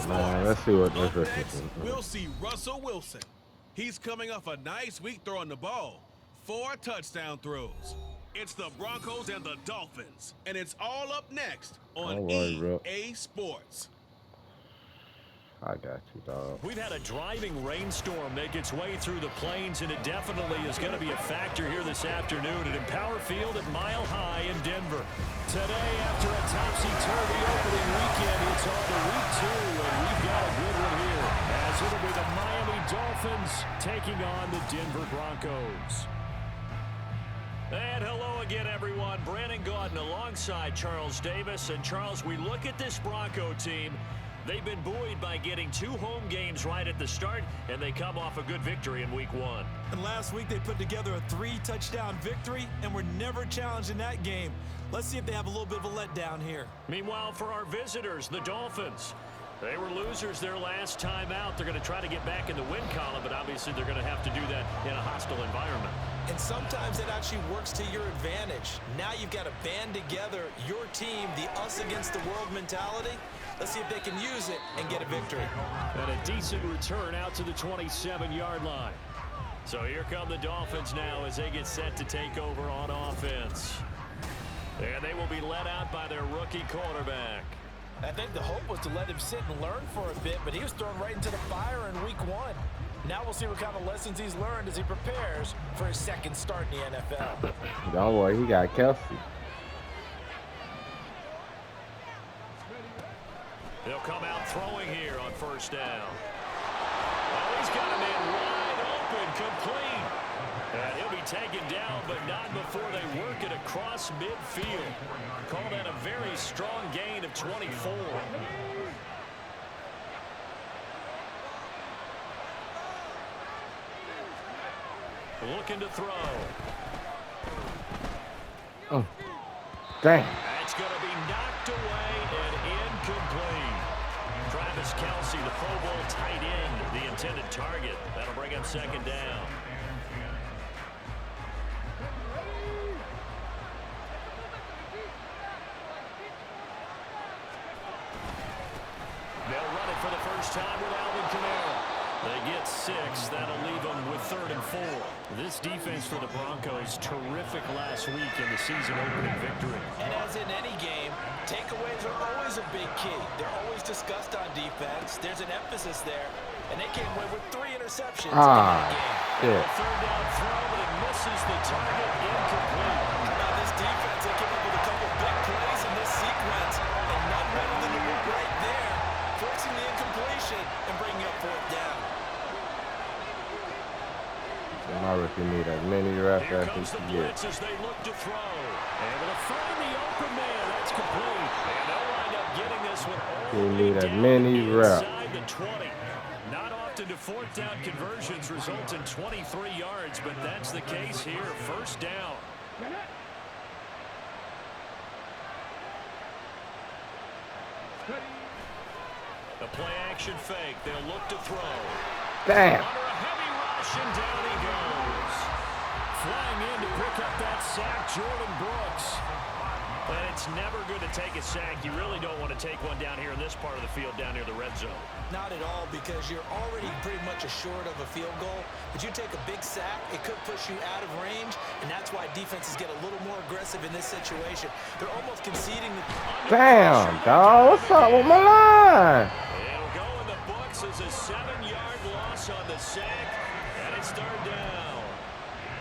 Man, let's see what this is. Next, we'll see Russell Wilson. He's coming off a nice week throwing the ball. 4 touchdown throws. It's the Broncos and the Dolphins, and it's all up next on EA Sports. I got you, dog. We've had a driving rainstorm make its way through the plains, and it definitely is going to be a factor here this afternoon at Empower Field at Mile High in Denver. Today, after a topsy-turvy opening weekend, it's on to week 2, and we've got a good one here, as it'll be the Miami Dolphins taking on the Denver Broncos. And hello again, everyone. Brandon Gaudin alongside Charles Davis. And Charles, we look at this Bronco team. They've been buoyed by getting 2 home games right at the start, and they come off a good victory in week 1. And last week they put together a 3-touchdown victory, and were never challenged in that game. Let's see if they have a little bit of a letdown here. Meanwhile, for our visitors, the Dolphins, they were losers their last time out. They're going to try to get back in the win column, but obviously they're going to have to do that in a hostile environment. And sometimes it actually works to your advantage. Now you've got to band together your team, the us against the world mentality. Let's see if they can use it and get a victory. And a decent return out to the 27-yard line. So here come the Dolphins now as they get set to take over on offense. And they will be led out by their rookie quarterback. I think the hope was to let him sit and learn for a bit, but he was thrown right into the fire in week 1. Now we'll see what kind of lessons he's learned as he prepares for his second start in the NFL. Don't worry, he got Kelsey. They'll come out throwing here on first down. Oh, he's got a man wide open, complete. And he'll be taken down, but not before they work it across midfield. Call that a very strong gain of 24. Looking to throw. Oh, dang. That's going to be knocked away and incomplete. Travis Kelce, the Pro Bowl tight end, the intended target. That'll bring up second down. They'll run it for the first time with Alvin Kamara. They get 6. That'll leave them with 3rd and 4. This defense for the Broncos, terrific last week in the season opening victory. And as in any game, takeaways are always a big key. They're always discussed on defense. There's an emphasis there. And they came away with 3 interceptions in that game. Yeah. Third down throw, but it misses the target, incomplete. How about this defense? They came up with a couple big plays in this sequence. And none better than the one right there, forcing the incompletion and bringing up 4th down. My rookie need as many reps Here as comes he the can blitz get. as they look to throw. Able to find the open man. That's complete. And they'll wind up getting this one all He the way need as down many reps. inside the 20. Not often do 4th down conversions result in 23 yards, but that's the case here. First down. A play-action fake. They'll look to throw. Damn. Under a heavy rush, and down he goes. Flying in to pick up that sack, Jordan Brooks. But it's never good to take a sack. You really don't want to take one down here in this part of the field, down near the red zone. Not at all, because you're already pretty much assured of a field goal. But you take a big sack, it could push you out of range, and that's why defenses get a little more aggressive in this situation. They're almost conceding the... Damn, dog. What's up with my line? It'll go in the books as a 7-yard loss on the sack, and it's 3rd down.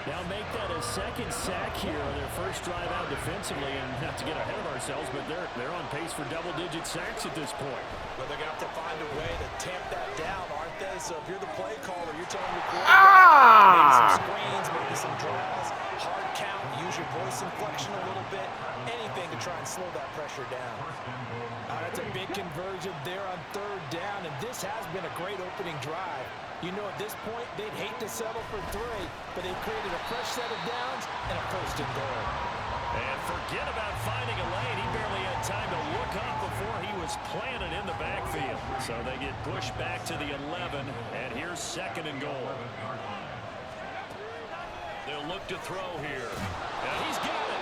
Now make that a second sack here on their first drive out defensively, and not to get ahead of ourselves, but they're on pace for double-digit sacks at this point. But they're going to have to find a way to tamp that down, aren't they? So if you're the play caller, you're telling your quarterback, maybe some screens, maybe some draws, hard count, use your voice inflection a little bit, anything to try and slow that pressure down. That's a big conversion there on 3rd down, and this has been a great opening drive. You know, at this point, they'd hate to settle for 3, but they've created a fresh set of downs and a 1st and goal. And forget about finding a lane. He barely had time to look up before he was planted in the backfield. So they get pushed back to the 11, and here's 2nd and goal. They'll look to throw here. And he's got it.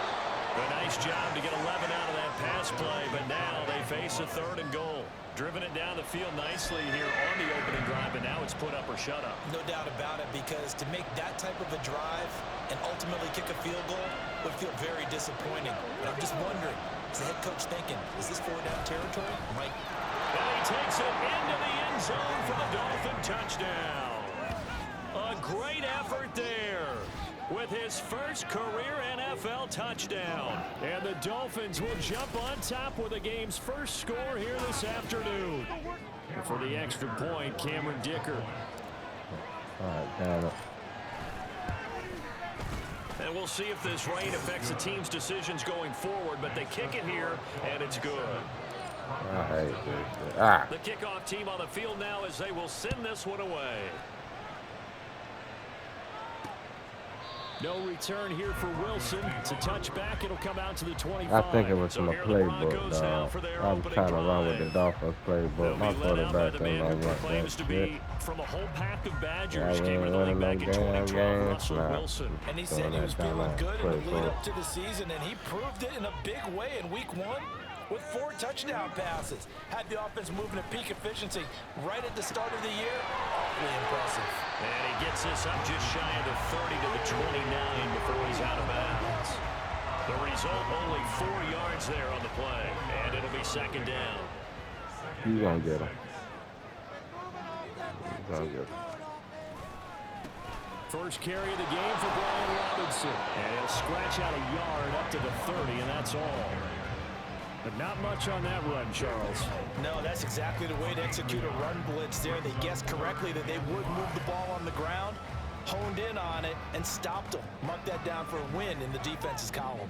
A nice job to get 11 out of that pass play, but now they face a 3rd and goal. Driven it down the field nicely here on the opening drive, and now it's put up or shut up. No doubt about it, because to make that type of a drive and ultimately kick a field goal would feel very disappointing. But I'm just wondering, is the head coach thinking, is this 4-down territory? Mike. And he takes it into the end zone for the Dolphin touchdown. A great effort there with his first career NFL touchdown. And the Dolphins will jump on top with the game's first score here this afternoon. And for the extra point, Cameron Dicker. All right, damn it. And we'll see if this rain affects the team's decisions going forward, but they kick it here, and it's good. I hate this shit. Ah. The kickoff team on the field now as they will send this one away. No return here for Wilson. It's a touchback. It'll come out to the 25. I think it was from a So playbook, dog. I'm trying to run with the Dolphins playbook. My quarterback don't know what that shit. From a whole pack of Badgers Yeah, came we into the league back in winning 2012, games. Russell Nah. Wilson. And he Throwing said he that was down feeling there. good in the lead Playbook. up to the season, and he proved it in a big way in week 1 with 4 touchdown passes. Had the offense moving at peak efficiency right at the start of the year. Awfully impressive. And he gets this up just shy of the 30 to the 29 before he's out of bounds. The result, only 4 yards there on the play, and it'll be 2nd down. You gonna get him. You gonna get him. First carry of the game for Brian Robinson. And he'll scratch out a yard up to the 30, and that's all. But not much on that run, Charles. No, that's exactly the way to execute a run blitz there. They guessed correctly that they would move the ball on the ground, honed in on it, and stopped them. Mark that down for a win in the defense's column.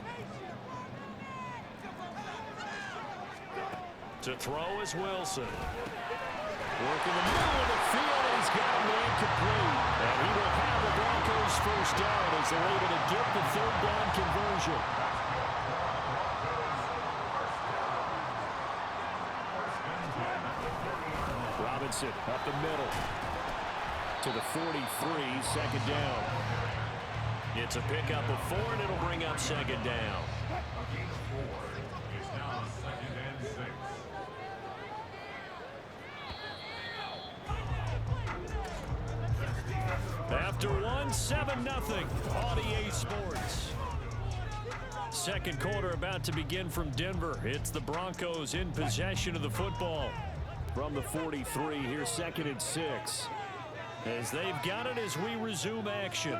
To throw is Wilson. Working the middle of the field, and he's got him incomplete. And he will have the Broncos' first down as they're able to get the 3rd down conversion. Robinson up the middle to the 43, 2nd down. It's a pickup of 4, and it'll bring up 2nd down. After 1, 7-0 on EA Sports. Second quarter about to begin from Denver. It's the Broncos in possession of the football. From the 43, here's 2nd and 6. As they've got it as we resume action.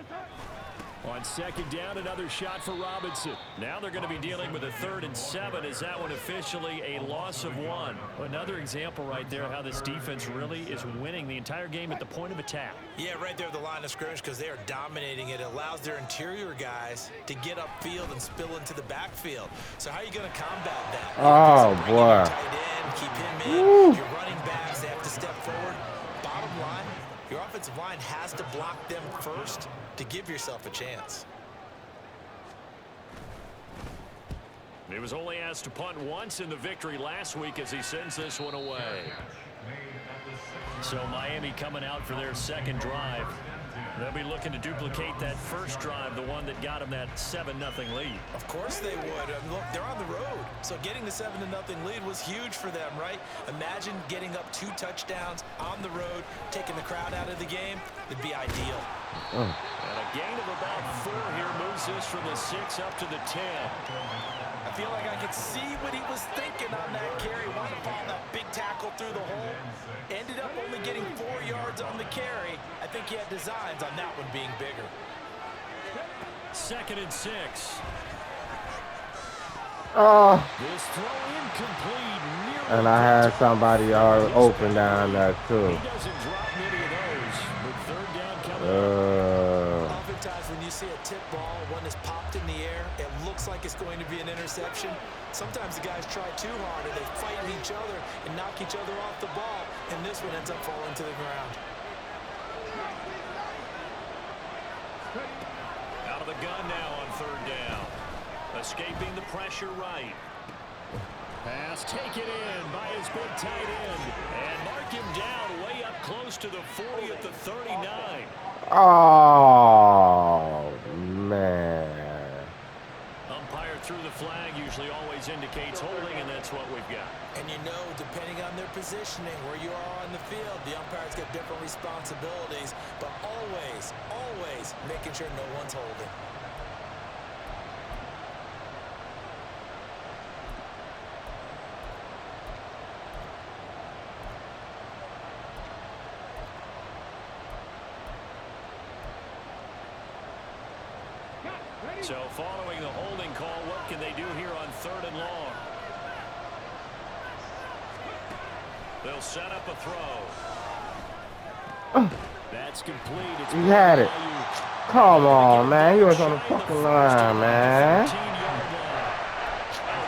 On 2nd down, another shot for Robinson. Now they're going to be dealing with a 3rd and 7. Is that one officially a loss of 1? Another example right there how this defense really is winning the entire game at the point of attack. Yeah, right there at the line of scrimmage, because they are dominating it. It allows their interior guys to get upfield and spill into the backfield. So how are you going to combat that? Oh, Bring in boy. your tight end, keep him in. Your running backs, they have to step forward. Bottom line, your offensive line has to block them first to give yourself a chance. He was only asked to punt once in the victory last week as he sends this one away. So Miami coming out for their 2nd drive. They'll be looking to duplicate that first drive, the one that got them that 7-0 lead. Of course they would. Look, they're on the road. So getting the 7-0 lead was huge for them, right? Imagine getting up 2 touchdowns on the road, taking the crowd out of the game. It'd be ideal. And a gain of about 4 here moves this from the 6 up to the 10. I feel like I could see what he was thinking on that carry. Wanted to follow that big tackle through the hole. Ended up only getting 4 yards on the carry. I think he had designs on that one being bigger. 2nd and 6. Oh, This throw incomplete. and I had somebody open down there too. He doesn't drop many of those, but 3rd down coming up. Oftentimes when you see a tip ball, one is popped in the air, it looks like it's going to be an interception. Sometimes the guys try too hard and they fight each other and knock each other off the ball, and this one ends up falling to the ground. Out of the gun now on 3rd down. Escaping the pressure right. Pass taken in by his big tight end. And mark him down way up close to the 40 at the 39. Oh, man. Umpire through the flag usually always indicates holding, and that's what we've got. And you know, depending on their positioning, where you are on the field, the umpires get different responsibilities, but always, always making sure no one's holding. So following the holding call, what can they do here on 3rd and long? They'll set up a throw. That's complete. It's he had it. Come on, man. He was on the fucking line, man. That'll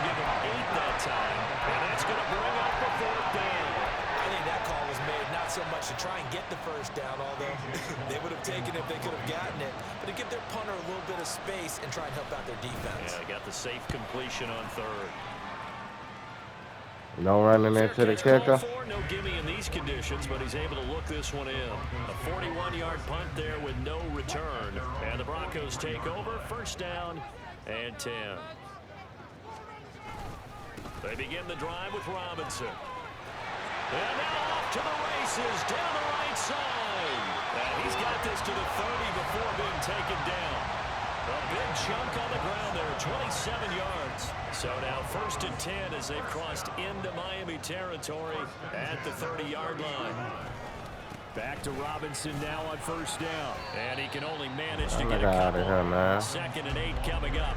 give him 8 that time, and that's going to bring up the 4th down. I think that call was made not so much to try and get the first down, although they would have taken it if they could have gotten it, but to give their punter a little bit of space and try and help out their defense. Yeah, got the safe completion on 3rd. No running into the kicker. No gimme in these conditions, but he's able to look this one in. A 41-yard punt there with no return. And the Broncos take over. 1st down and 10. They begin the drive with Robinson. And now off to the races down the right side. And he's got this to the 30 before being taken down. A big chunk on the ground there, 27 yards. So now 1st and 10 as they've crossed into Miami territory at the 30-yard line. Back to Robinson now on 1st down. And he can only manage to get a couple. Here, man. 2nd and 8 coming up.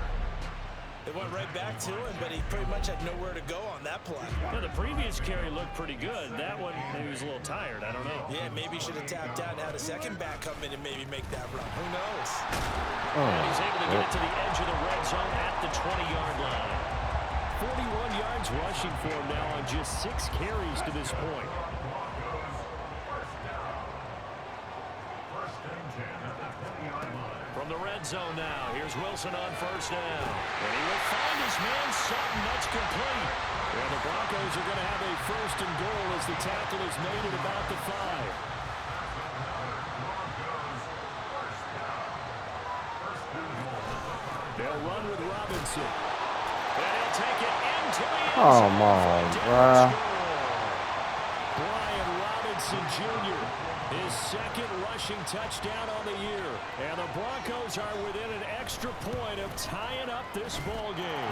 They went right back to him, but he pretty much had nowhere to go on that play. Yeah, the previous carry looked pretty good. That one, he was a little tired. I don't know. Yeah, maybe he should have tapped out and had a second back come in and maybe make that run. Who knows? And he's able to get it to the edge of the red zone at the 20-yard line. 41 yards rushing for him now on just 6 carries to this point. From the red zone now, here's Wilson on 1st down. And he will find his man Sutton. That's complete. And the Broncos are going to have a 1st and goal as the tackle is made at about the 5. They'll run with Robinson. And he'll take it into the end zone. Come on, bro. Brian Robinson Jr., his 2nd rushing touchdown on the year. And the Broncos are within an extra point of tying up this ball game.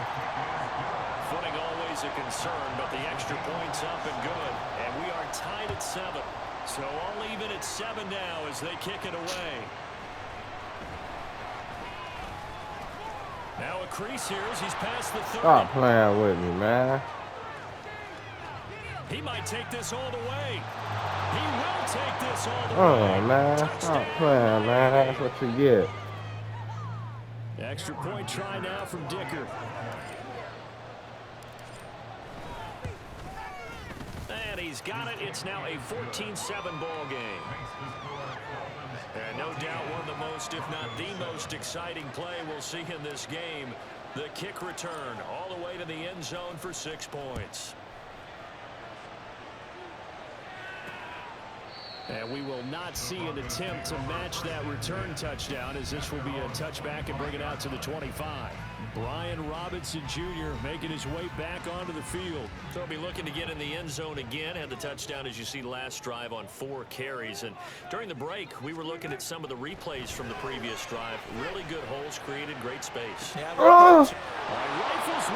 Footing always a concern, but the extra point's up and good. And we are tied at 7. So all even at 7 now as they kick it away. Now a crease here as he's past the 30. Stop playing with me, man. He might take this all the way. He will take this all the way. Oh, man. Stop playing, man. That's what you get. Extra point try now from Dicker. And he's got it. It's now a 14-7 ball game. And no doubt one of the most, if not the most exciting play we'll see in this game. The kick return all the way to the end zone for 6 points. And we will not see an attempt to match that return touchdown, as this will be a touchback and bring it out to the 25. Brian Robinson Jr. making his way back onto the field. So he'll be looking to get in the end zone again. Had the touchdown, as you see, last drive on 4 carries. And during the break, we were looking at some of the replays from the previous drive. Really good holes created, great space. Oh,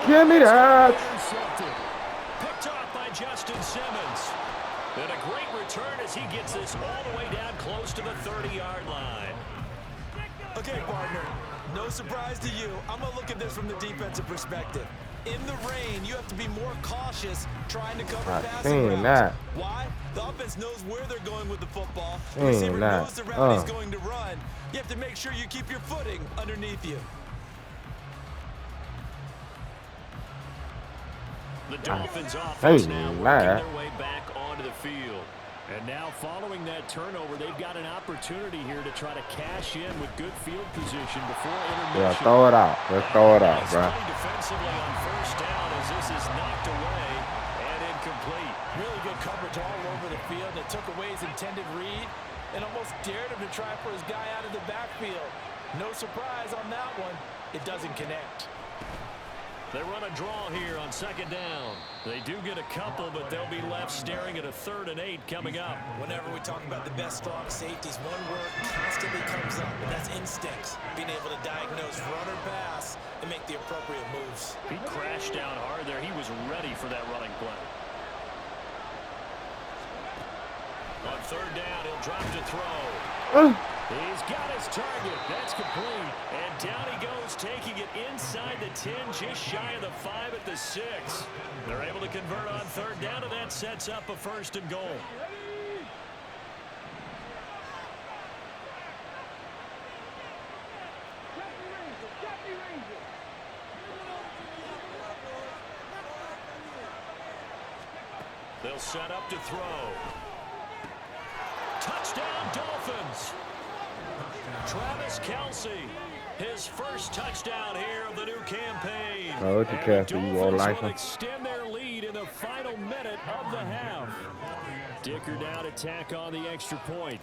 give me that. Picked off by Justin Simmons. And a great return as he gets this all the way down close to the 30-yard line. Okay, partner, no surprise to you. I'm going to look at this from the defensive perspective. In the rain, you have to be more cautious trying to cover passing routes. Why? The offense knows where they're going with the football. The receiver knows the route he's going to run. You have to make sure you keep your footing underneath you. The Dolphins offense now working their way back onto the field. And now following that turnover, they've got an opportunity here to try to cash in with good field position before intermission. Yeah, throw it out. Let's throw it out, bro. Defensively on 1st down as this is knocked away and incomplete. Really good coverage all over the field. It took away his intended read and almost dared him to try for his guy out of the backfield. No surprise on that one. It doesn't connect. They run a draw here on second down. They do get a couple, but they'll be left staring at a 3rd and 8 coming up. Whenever we talk about the best strong safeties, one word constantly comes up, and that's instincts. Being able to diagnose run or pass and make the appropriate moves. He crashed down hard there. He was ready for that running play. On 3rd down, he'll drop to throw. He's got his target. That's complete. And down he goes, taking it inside the 10, just shy of the 5 at the 6. They're able to convert on 3rd down, and that sets up a 1st and goal. They'll set up to throw. Touchdown, Dolphins. Travis Kelce, his first touchdown here of the new campaign. Oh, it's a catch. You won't like him. Extend their lead in the final minute of the half. Dicker down to tack on the extra point.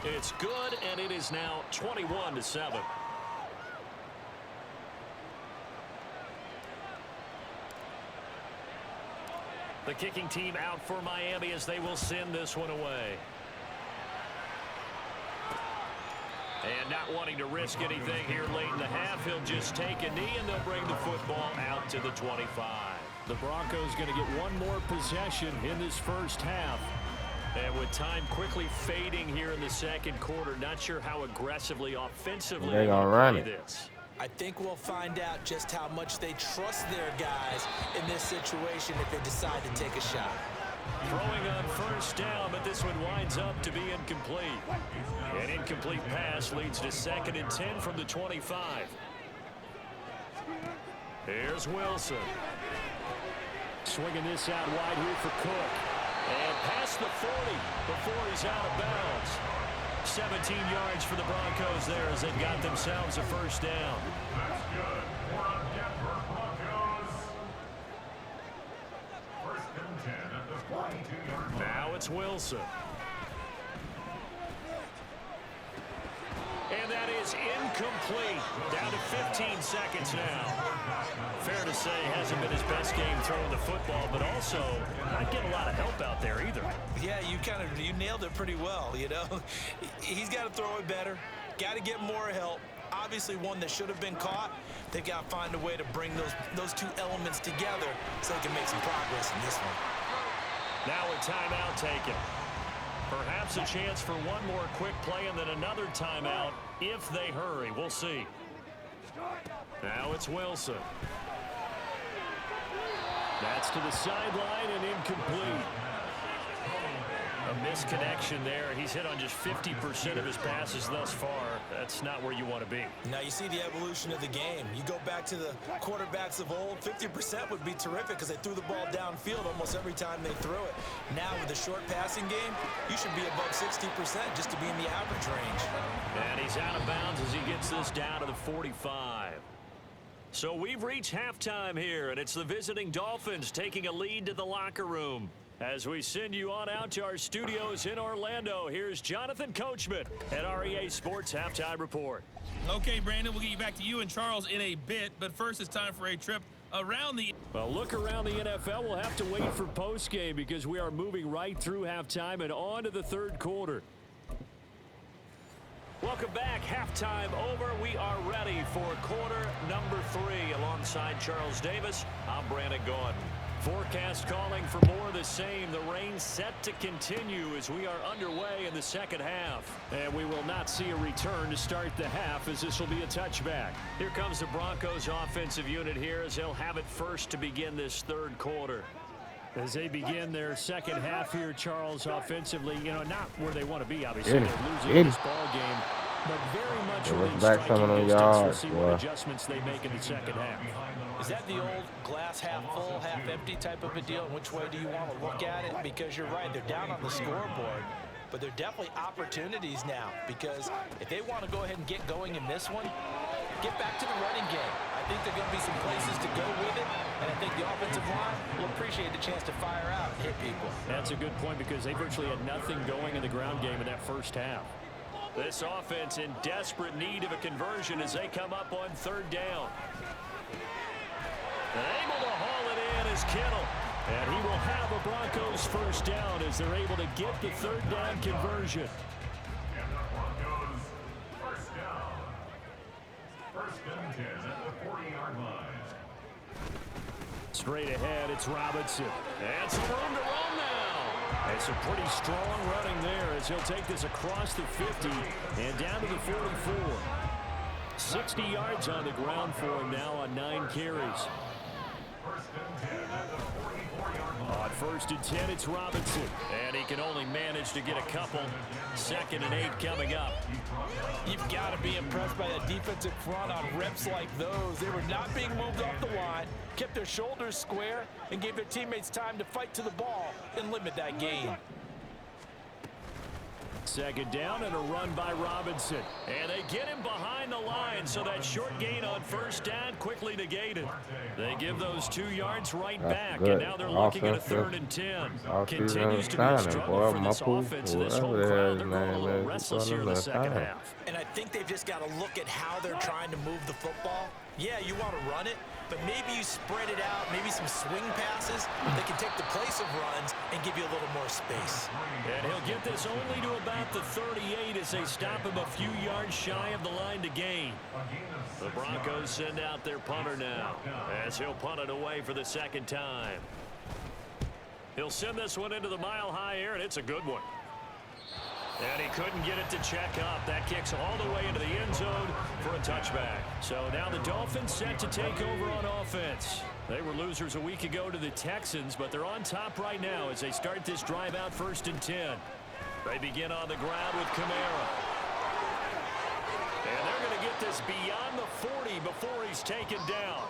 It's good, and it is now 21-7. The kicking team out for Miami as they will send this one away. And not wanting to risk anything here late in the half, he'll just take a knee, and they'll bring the football out to the 25. The Broncos going to get one more possession in this first half. And with time quickly fading here in the second quarter, not sure how aggressively, offensively they're going to run it. This. I think we'll find out just how much they trust their guys in this situation if they decide to take a shot. Throwing on 1st down, but this one winds up to be incomplete. An incomplete pass leads to 2nd and 10 from the 25. Here's Wilson. Swinging this out wide here for Cook. And past the 40 before he's out of bounds. 17 yards for the Broncos there as they've got themselves a 1st down. That's good. For our Denver Broncos. 1st and 10 at the 42-yard line. Now it's Wilson. And that is incomplete. Down to 15 seconds now. Fair to say, hasn't been his best game throwing the football, but also not getting a lot of help out there either. Yeah, you nailed it pretty well, you know. He's got to throw it better. Got to get more help. Obviously one that should have been caught. They've got to find a way to bring those two elements together so they can make some progress in this one. Now a timeout taken. Perhaps a chance for one more quick play and then another timeout if they hurry. We'll see. Now it's Wilson. That's to the sideline and incomplete. A misconnection there. He's hit on just 50% of his passes thus far. That's not where you want to be. Now you see the evolution of the game. You go back to the quarterbacks of old, 50% would be terrific because they threw the ball downfield almost every time they threw it. Now with the short passing game, you should be above 60% just to be in the average range. And he's out of bounds as he gets this down to the 45. So we've reached halftime here, and it's the visiting Dolphins taking a lead to the locker room. As we send you on out to our studios in Orlando, here's Jonathan Coachman at REA Sports Halftime Report. Okay, Brandon, we'll get back to you and Charles in a bit, but first it's time for a trip around the... Well, look around the NFL. We'll have to wait for postgame because we are moving right through halftime and on to the 3rd quarter. Welcome back. Halftime over. We are ready for quarter number 3 alongside Charles Davis. I'm Brandon Gordon. Forecast calling for more of the same. The rain set to continue as we are underway in the second half. And we will not see a return to start the half as this will be a touchback. Here comes the Broncos offensive unit here as they'll have it first to begin this 3rd quarter. As they begin their second half here, Charles, offensively, you know, not where they want to be, obviously. They're losing this ball game, but very much within striking distance. We'll see what adjustments they make in the second half. Is that the old glass half full, half empty type of a deal? And which way do you want to look at it? Because you're right, they're down on the scoreboard, but they're definitely opportunities now because if they want to go ahead and get going in this one, get back to the running game. I think there are going to be some places to go with it, and I think the offensive line will appreciate the chance to fire out and hit people. That's a good point because they virtually had nothing going in the ground game in that first half. This offense in desperate need of a conversion as they come up on 3rd down. Able to haul it in is Kittle. And he will have a Broncos 1st down as they're able to get the 3rd down conversion. And the Broncos, 1st down. 1st and 10 at the 40-yard line. Straight ahead, it's Robinson. And some room to run now. And some pretty strong running there as he'll take this across the 50 and down to the 44. 60 yards on the ground for him now on 9 carries. 1st and 10 at the 44-yard line. On 1st and 10, it's Robinson. And he can only manage to get a couple. 2nd and 8 coming up. You've got to be impressed by that defensive front on reps like those. They were not being moved off the line, kept their shoulders square, and gave their teammates time to fight to the ball and limit that gain. 2nd down and a run by Robinson. And they get him behind the line, so that short gain on 1st down quickly negated. They give those 2 yards right back, good. and now they're looking at a 3rd and 10. Continues to be a struggle for this offense, and this whole crowd, they're going a little restless here in the 2nd half. And I think they've just got to look at how they're trying to move the football. Yeah, you want to run it, but maybe you spread it out, maybe some swing passes that can take the place of runs and give you a little more space. And he'll get this only to about the 38 as they stop him a few yards shy of the line to gain. The Broncos send out their punter now as he'll punt it away for the 2nd time. He'll send this one into the mile-high air, and it's a good one. And he couldn't get it to check up. That kicks all the way into the end zone for a touchback. So now the Dolphins set to take over on offense. They were losers a week ago to the Texans, but they're on top right now as they start this drive out 1st and 10. They begin on the ground with Kamara. And they're going to get this beyond the 40 before he's taken down.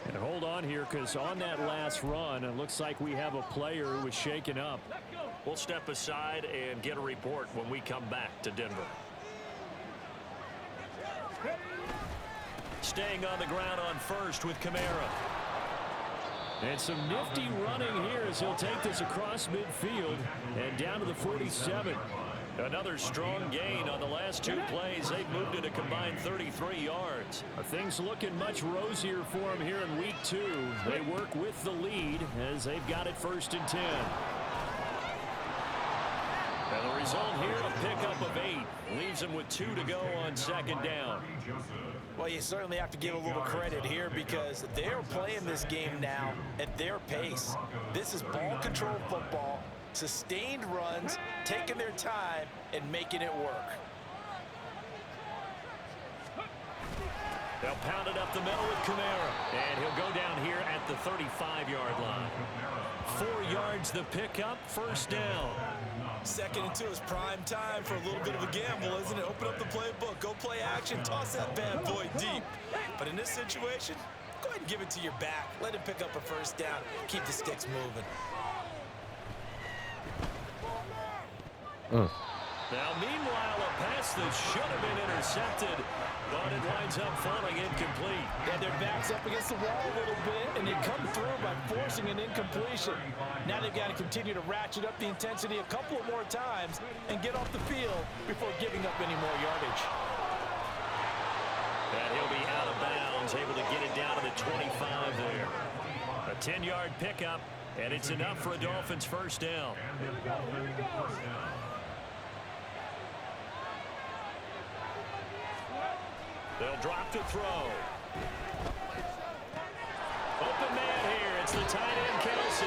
And hold on here, because on that last run, it looks like we have a player who was shaken up. We'll step aside and get a report when we come back to Denver. Staying on the ground on 1st with Kamara. And some nifty running here as he'll take this across midfield and down to the 47. Another strong gain on the last 2 plays. They've moved it a combined 33 yards. Things looking much rosier for them here in week 2. They work with the lead as they've got it 1st and 10. And the result here, a pickup of 8. Leaves them with 2 to go on 2nd down. Well, you certainly have to give a little credit here because they're playing this game now at their pace. This is ball control football, sustained runs, taking their time and making it work. They'll pound it up the middle with Kamara. And he'll go down here at the 35-yard line. 4 yards the pickup, 1st down. 2nd and 2 is prime time for a little bit of a gamble, isn't it? Open up the playbook, go play action, toss that bad boy deep. But in this situation, go ahead and give it to your back. Let him pick up a 1st down. Keep the sticks moving. Now, meanwhile, a pass that should have been intercepted, but it winds up falling incomplete. Yeah, their back's up against the wall a little bit, and they come through by forcing an incompletion. Now they've got to continue to ratchet up the intensity a couple of more times and get off the field before giving up any more yardage. And he'll be out of bounds, able to get it down to the 25 there. A 10-yard pickup, and it's enough for a Dolphins 1st down. They'll drop to throw. Open man here. It's the tight end, Kelsey.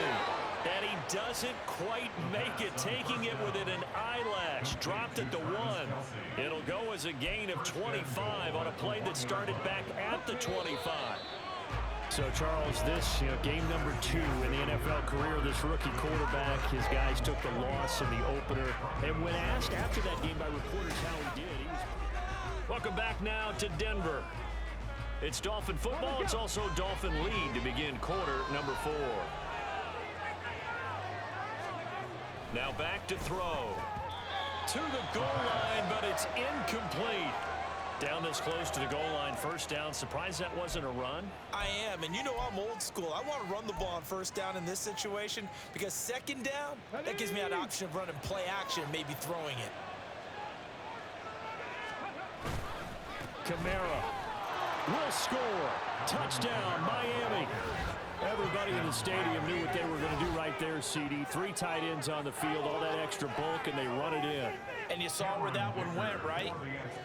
And he doesn't quite make it, taking it within an eyelash. Dropped it to 1. It'll go as a gain of 25 on a play that started back at the 25. So, Charles, this game number 2 in the NFL career, this rookie quarterback, his guys took the loss in the opener. And when asked after that game by reporters how he did, he was... Welcome back now to Denver. It's Dolphin football. It's also Dolphin lead to begin quarter number 4. Now back to throw. To the goal line, but it's incomplete. Down this close to the goal line, 1st down. Surprised that wasn't a run? I am, and you know I'm old school. I want to run the ball on 1st down in this situation because 2nd down, that gives me an option of running play action, maybe throwing it. Kamara will score. Touchdown, Miami. Everybody in the stadium knew what they were going to do right there, CD. 3 tight ends on the field, all that extra bulk, and they run it in. And you saw where that one went, right?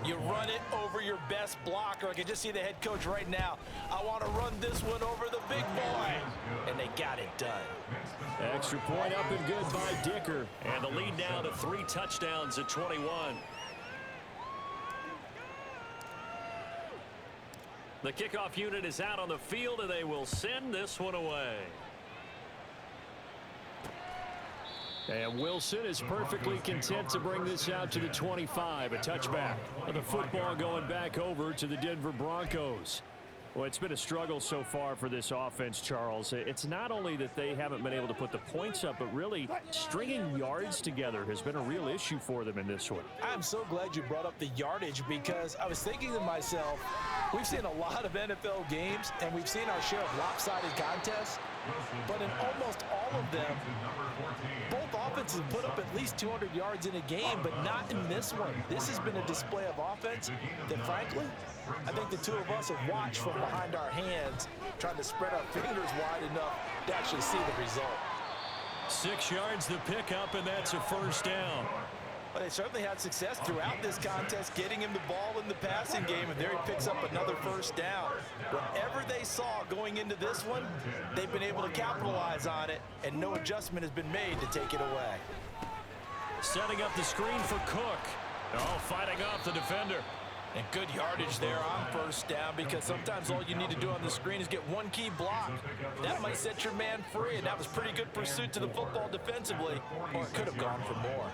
You run it over your best blocker. I can just see the head coach right now. I want to run this one over the big boy. And they got it done. Extra point up and good by Dicker. And the lead now to 3 touchdowns at 21. The kickoff unit is out on the field, and they will send this one away. And Wilson is perfectly content to bring this out to the 25, a touchback. The football going back over to the Denver Broncos. Well, it's been a struggle so far for this offense, Charles. It's not only that they haven't been able to put the points up, but really stringing yards together has been a real issue for them in this one. I'm so glad you brought up the yardage, because I was thinking to myself, we've seen a lot of NFL games, and we've seen our share of lopsided contests, but in almost all of them, both offenses put up at least 200 yards in a game, but not in this one. This has been a display of offense that, frankly, I think the two of us have watched from behind our hands, trying to spread our fingers wide enough to actually see the result. 6 yards the pickup, and that's a first down. Well, they certainly had success throughout this contest, getting him the ball in the passing game, and there he picks up another first down. Whatever they saw going into this one, they've been able to capitalize on it, and no adjustment has been made to take it away. Setting up the screen for Cook. Oh, fighting off the defender. And good yardage there on first down, because sometimes all you need to do on the screen is get one key block. That might set your man free, and that was pretty good pursuit to the football defensively, or it could have gone for more.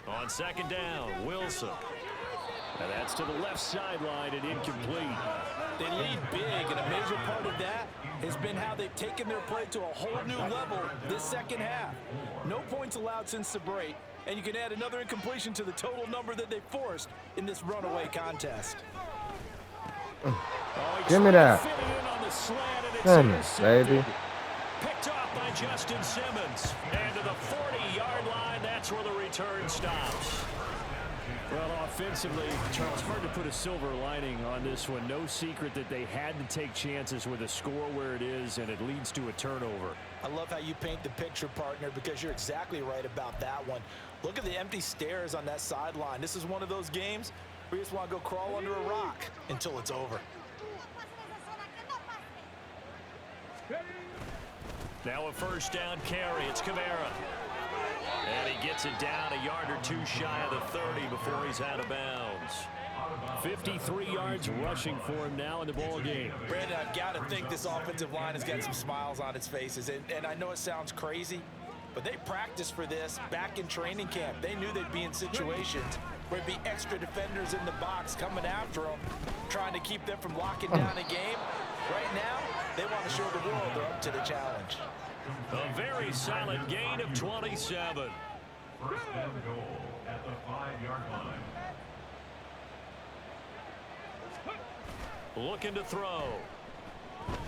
On second down, Wilson. And that's to the left sideline and incomplete. They lead big, and a major part of that has been how they've taken their play to a whole new level this second half. No points allowed since the break, and you can add another incompletion to the total number that they forced in this runaway contest. Give me that. Goodness, baby. Picked off by Justin Simmons. And to the 40-yard line, that's where the return stops. Well, offensively, Charles, hard to put a silver lining on this one. No secret that they had to take chances with a score where it is, and it leads to a turnover. I love how you paint the picture, partner, because you're exactly right about that one. Look at the empty stares on that sideline. This is one of those games where you just want to go crawl under a rock until it's over. Now a first down carry. It's Kamara. And he gets it down a yard or two shy of the 30 before he's out of bounds. 53 yards rushing for him now in the ball game. Brandon, I've got to think this offensive line has got some smiles on its faces. And I know it sounds crazy, but they practiced for this back in training camp. They knew they'd be in situations where there'd be extra defenders in the box coming after them, trying to keep them from locking down a game. Right now, they want to show the world they're up to the challenge. A very solid gain of 27. First and goal at the 5-yard line. Looking to throw.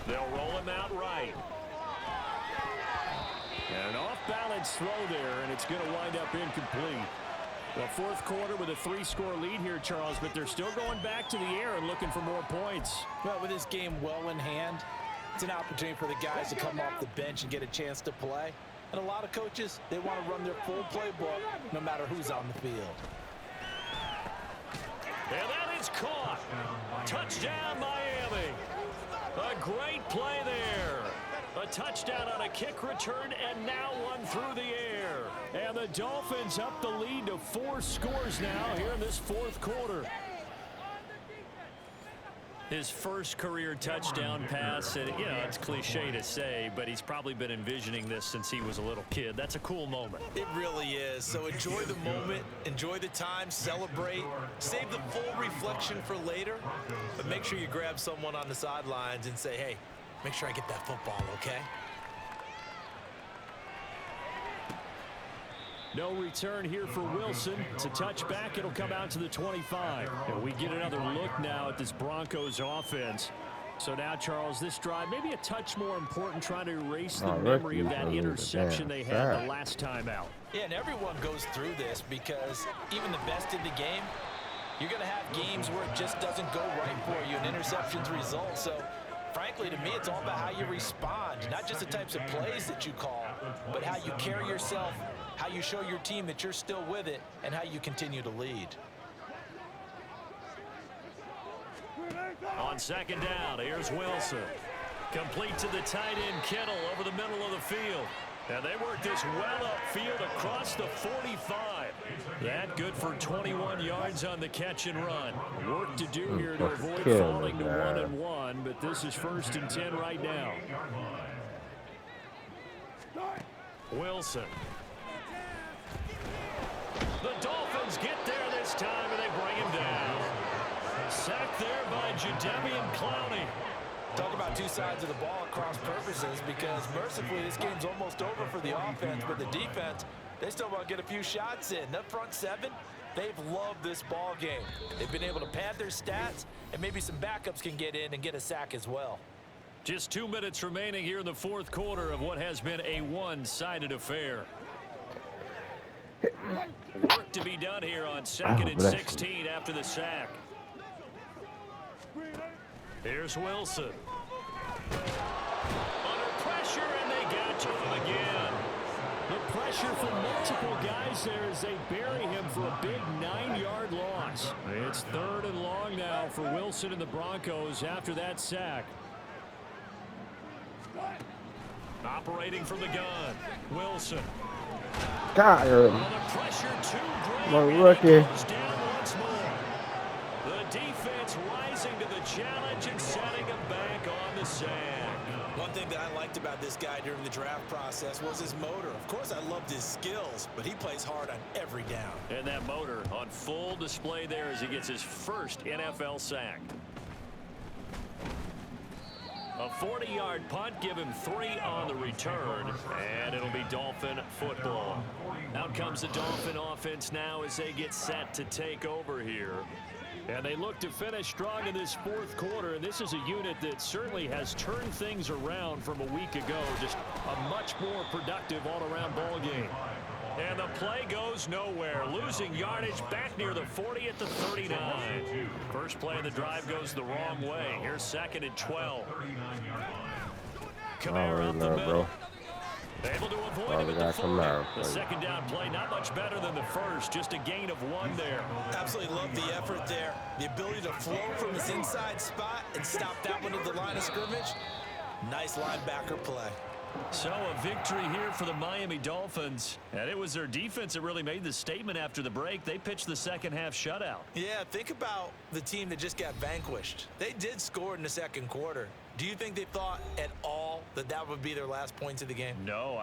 They'll roll him out right. And an off-balance throw there, and it's going to wind up incomplete. Well, fourth quarter with a 3-score lead here, Charles, but they're still going back to the air and looking for more points. Well, with this game well in hand, it's an opportunity for the guys to come off the bench and get a chance to play. And a lot of coaches, they want to run their full playbook no matter who's on the field. And that is caught. Touchdown, Miami. A great play there. A touchdown on a kick return, and now one through the air. And the Dolphins up the lead to 4 scores now here in this fourth quarter. His first career touchdown pass, and you know, it's cliche to say, but he's probably been envisioning this since he was a little kid. That's a cool moment. It really is. So enjoy the moment, enjoy the time, celebrate, save the full reflection for later, but make sure you grab someone on the sidelines and say, hey, make sure I get that football, okay? No return here for Wilson. It's a touchback. It'll come out to the 25. And we get another look now at this Broncos offense. So now, Charles, this drive maybe a touch more important, trying to erase the memory of that interception they had the last time out. Yeah, and everyone goes through this because even the best in the game, You're going to have games where it just doesn't go right for you, and interceptions result. So, frankly, to me, it's all about how you respond, not just the types of plays that you call, but how you carry yourself, how you show your team that you're still with it, and how you continue to lead. On second down, here's Wilson. Complete to the tight end, Kittle, over the middle of the field. And they work this well upfield across the 45. That good for 21 yards on the catch and run. Work to do here to avoid falling to 1-1, but this is 1st and 10 right now. Wilson. The Dolphins get there this time, and they bring him down. Sacked there by Jadeveon Clowney. Talk about two sides of the ball at cross purposes, because mercifully this game's almost over for the offense, but the defense, they still want to get a few shots in. That front seven, they've loved this ball game. They've been able to pad their stats, and maybe some backups can get in and get a sack as well. Just 2 minutes remaining here in the fourth quarter of what has been a one-sided affair. Work to be done here on 2nd and 16 after the sack. Here's Wilson. Under pressure, and they got to him again. The pressure from multiple guys there as they bury him for a big 9-yard loss. It's 3rd and long now for Wilson and the Broncos after that sack. Operating from the gun, Wilson. Got him. The pressure too great. My rookie. Goes down once more. The defense rising to the challenge and setting him back on the sack. One thing that I liked about this guy during the draft process was his motor. Of course, I loved his skills, but he plays hard on every down. And that motor on full display there as he gets his first NFL sack. A 40-yard punt, give him 3 on the return, and it'll be Dolphin football. Out comes the Dolphin offense now as they get set to take over here. And they look to finish strong in this fourth quarter, and this is a unit that certainly has turned things around from a week ago. Just a much more productive all-around ball game. And the play goes nowhere. Losing yardage back near the 40 at the 39. First play of the drive goes the wrong way. Here's 2nd and 12. Kamara up the middle. Able to avoid him at the 40. The second down play not much better than the first. Just a gain of 1 there. Absolutely love the effort there. The ability to flow from his inside spot and stop that one at the line of scrimmage. Nice linebacker play. So a victory here for the Miami Dolphins. And it was their defense that really made the statement after the break. They pitched the second half shutout. Yeah, think about the team that just got vanquished. They did score in the second quarter. Do you think they thought at all that that would be their last points of the game? No.